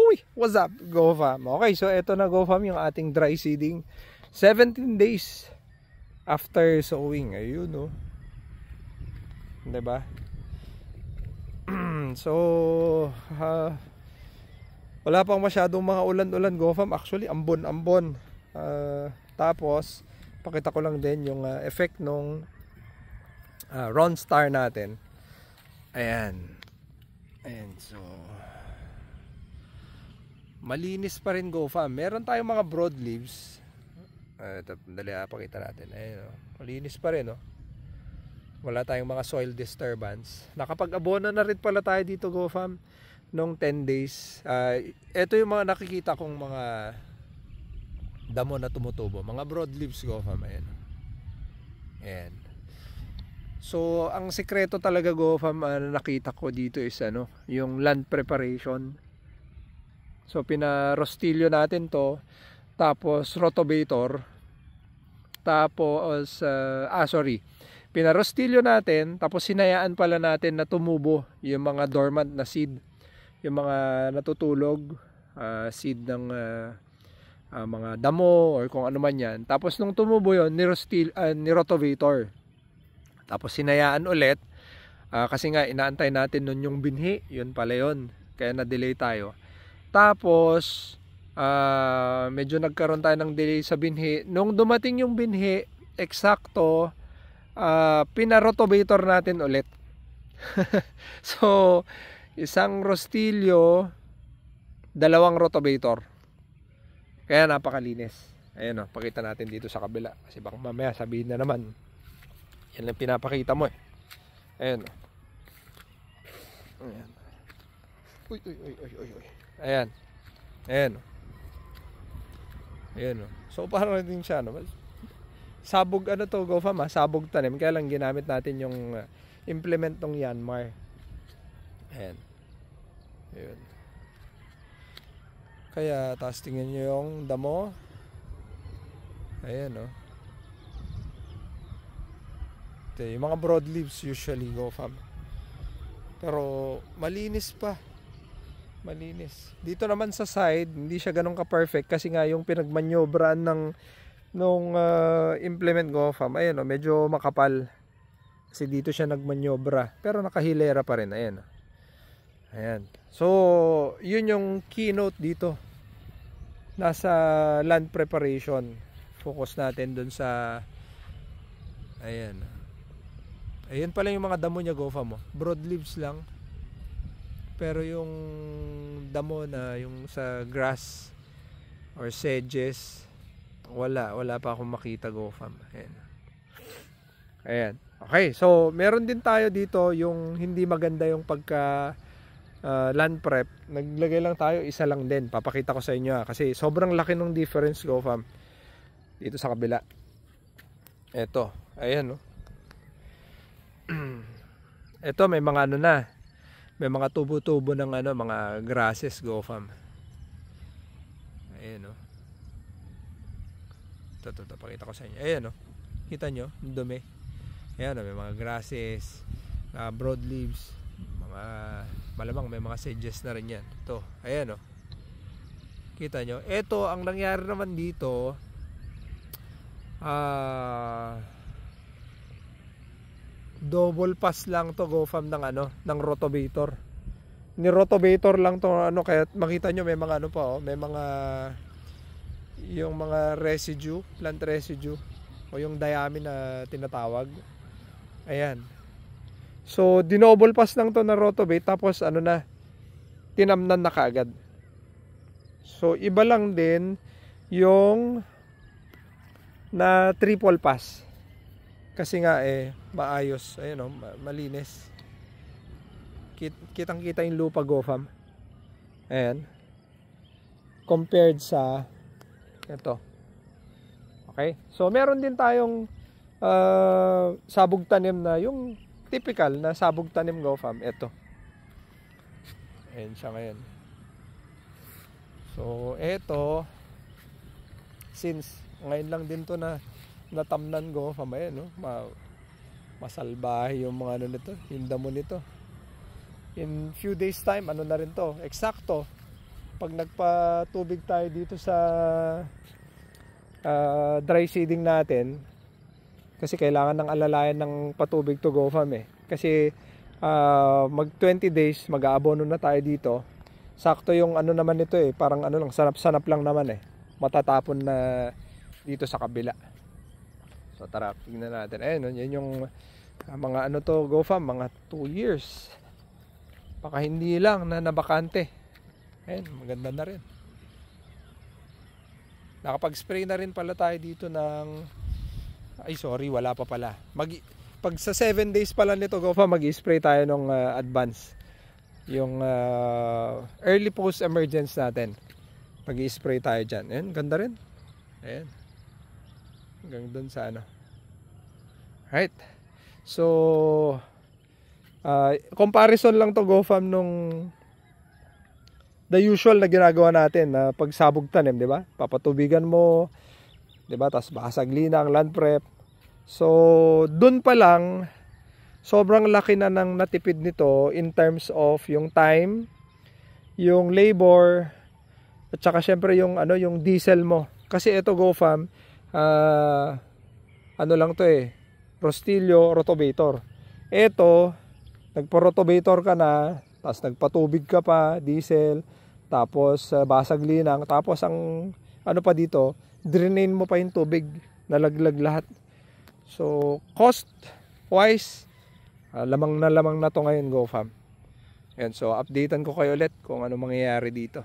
Uy, what's up, GoFam? Okay, so eto na GoFam yung ating dry seeding. 17 days after sowing. Ayun, no. Diba? So, wala pang masyadong mga ulan-ulan, GoFam. Actually, ambon-ambon. Tapos, pakita ko lang din yung effect nung Ronstar natin. Ayan. Ayan, so malinis pa rin, GoFam. Meron tayong mga broadleaves. Dali, pakita natin. Ayan, malinis pa rin, no? Wala tayong mga soil disturbance. Nakapag-abono na rin pala tayo dito, GoFam, nung 10 days. Ito yung mga nakikita kong mga damo na tumutubo. Mga broadleaves, GoFam. Ayan. Ayan. So, ang sekreto talaga, GoFam, nakita ko dito is yung land preparation. So, pinarostilyo natin to, tapos rotovator, tapos, pinarostilyo natin, tapos sinayaan pala natin na tumubo yung mga dormant na seed, yung mga natutulog, seed ng mga damo or kung ano man yan. Tapos nung tumubo yun, nirotovator. Tapos sinayaan ulit, kasi nga inaantay natin nun yung binhi, yun pala yun, kaya na-delay tayo. Tapos medyo nagkaroon tayo ng delay sa binhi. Nung dumating yung binhi, eksakto, pinarotovator natin ulit. So, isang rostilyo, dalawang rotovator. Kaya napakalinis. Ayan, pakita natin dito sa kabila. Kasi baka mamaya sabihin na naman, yan lang pinapakita mo eh. Ayan. Ayan. Uy. Ayan. Ayan. Ayan. So parang din siya, no? Sabog to, GoFam, sabog tanim. Kaya lang ginamit natin yung implement ng Yanmar. Ayan. Ayan. Kaya tapos tingnan nyo yung damo. Ayan, no? Ito, yung mga broadleaves usually, GoFam. Pero malinis pa. Malinis. Dito naman sa side, hindi siya ganun ka-perfect kasi nga yung pinagmanyobraan nung implement, GoFam, ayan, medyo makapal. Kasi dito siya nagmanyobra. Pero nakahilera pa rin. Ayan. Ayan. So, yun yung keynote dito. Nasa land preparation. Focus natin dun sa ayan. Ayan pala yung mga damo niya, GoFam. Broadleaves lang. Pero yung damo na yung sa grass or sedges, wala pa akong makita, GoFam. Ayan. Ayan. Okay, so meron din tayo dito yung hindi maganda yung pagka land prep. Naglagay lang tayo, isa lang din. Papakita ko sa inyo kasi sobrang laki ng difference, GoFam. Dito sa kabila. Ito, ayan, no. Ito may mga na. May mga tubo-tubo ng mga grasses, GoFam. Ayan, no. Ito, pakita ko sa inyo. Ayan, no. Kita nyo, dumi. Ayan, no, may mga grasses, broadleaves, malamang may mga sedges na rin yan. Ito, ayan, no. Kita nyo. Ito, ang nangyari naman dito, double pass lang to, GoFam, ng rotovator. Ni rotovator lang to, kaya makita nyo may mga may mga yung mga residue, plant residue o yung diamine na tinatawag. Ayan. So dinoble pass lang to na rotovate, tapos tinamnan na kaagad. So iba lang din yung na triple pass. Kasi nga maayos, ayun, malinis. Kitang-kita yung lupa, GoFam. Ayan. Compared sa ito. Okay? So meron din tayong sabog tanim na yung typical na sabog tanim, GoFam. Ito. Ayan siya ngayon. So ito, since ngayon lang din to na natamnan, GoFam, ayan, no? Masalbahe yung mga nito, yung damo nito. In few days time, na rin to, eksakto pag nagpatubig tayo dito sa dry seeding natin, kasi kailangan ng alalayan ng patubig to go farm kasi mag 20 days mag-aabono na tayo dito. Sakto yung ano naman nito parang ano lang, sanap-sanap lang naman matatapon na dito sa kabila. So tara, tingnan natin. Ayun, yan yung mga ano to go farm, mga 2 years. Baka hindi lang na nabakante. Ayun, maganda na rin. Nakapag-spray na rin pala tayo dito ng wala pa pala. Pag sa 7 days pala nito go farm, mag-spray tayo ng advance. Yung early post emergence natin. Mag-spray tayo dyan. Ayun, ganda rin. Ayun. Hanggang dun sa ano. Right. So comparison lang to go farm nung the usual na ginagawa natin na pagsabog tanim, di ba? Papatubigan mo, di ba? Tapos basag linang, land prep. So dun pa lang sobrang laki na ng natipid nito in terms of yung time, yung labor, at saka syempre yung ano, yung diesel mo. Kasi ito go farm, ano lang to Rostillo rotavator. Ito, nagpo-rotavator ka na, tapos nagpatubig ka pa, diesel, tapos basag linang, tapos ang ano pa dito, drain mo pa yung tubig, nalaglag lahat. So cost wise, lamang na to ngayon go farm. Yan, so updatean ko kayo ulit kung ano mangyayari dito.